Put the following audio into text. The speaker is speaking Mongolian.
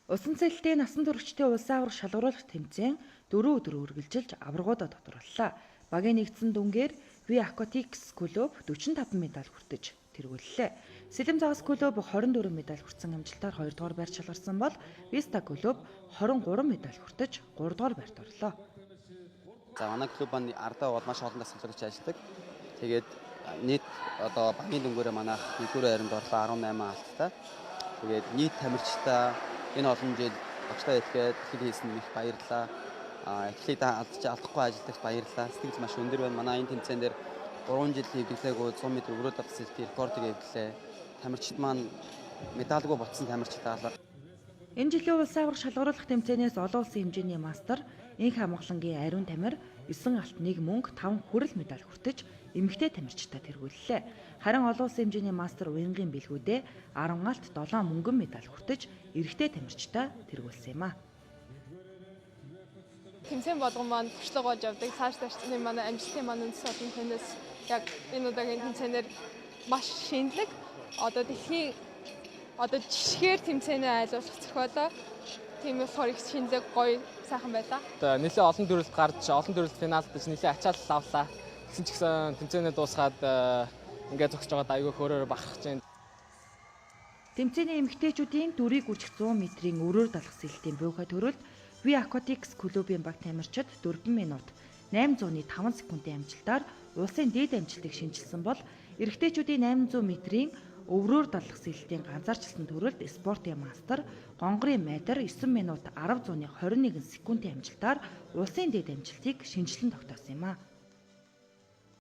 Усан цэлтийн насан туршидын улсын аварга шалгаруулах тэмцээн 4 өдөр үргэлжилж аваргуудаа тодорлолоо. Багийн нэгдсэн дүнгээр V Aquatics клуб 45 медаль хүртэж тэргүүллээ. Сэлэм загас клуб 24 медаль хүртсэн амжилтаар 2 дугаар байрт шалгарсан бол Vista клуб 23 медаль хүртэж 3 дугаар байрт орлоо. За манай клубын ардаа бол маш олон тасгалжуулагч ажилладаг. Тэгээд нийт одоо багийн дүнгээрээ манайх 1-р хайранд орлоо 18 алттай. Тэгээд нийт тамирчтай энэ олон жил багштай ихэд хийсэн их баярлалаа. Эхлээд алдахгүй ажиллагч баярлалаа. Сэтгэл маш өндөр байна. Манай энэ тэмцээн дээр 3 жил хэвлэлээгүй 100 м өрөө давсэлтийн рекордыг хэвлэлээ. Тамирчид маань медальгүй ботсон тамирчид алга. Энэ жилийн улсын аварга шалгаруулах тэмцээнээс олон улсын хэмжээний мастер, энх хамгаалангийн ариун тамир, 9 алт 1 мөнгө, 5 хүрэл медаль хүртэж эмэгтэй тамирчтай тэргүүллээ. Харин олон улсын хэмжээний мастер уянгийн бэлгүүдээ 10 алт 7 мөнгөн медаль хүртэж эрэгтэй тамирчтай тэргүүлсэн юм а. Тэмцээн болгон маань туршлага болж явдаг. Цаашдаа манай амжилтын маань үндэс олон хүнээс яг энэ удаагийн тэмцээнээр маш шинэлэг. Одоо жишгээр тэмцээнээ айлуулах зохиолоо. Тийм болохоор их шинэлэг гоё сайхан байлаа. Нэлээд олон төрөлд гарч олон төрөлд финалдж нэлээд ачаалал авлаа. Тэгсэн ч гэсэн тэмцээнээ дуусгаад ингээд зогсож байгаад аягүй хөөрөөр бахархаж байна. Тэмцээний эмэгтэйчүүдийн дүрийг гүйцэх 100 м-ийн өрөөр далах сэлтийн буйхай төрөлд V Aquatics клубын баг тамирчид 4 минут 805 секундын амжилтаар улсын дээд амжилтыг шинжилсэн бол эрэгтэйчүүдийн 800 м-ийн өврөөр далах сэлтийн ганцаарчлсан төрөлд спортын мастер Гонгорын Майдар 9 минут 10 21 секундын амжилтаар улсын дээд амжилтыг шинжилэн тогтоосон юм а.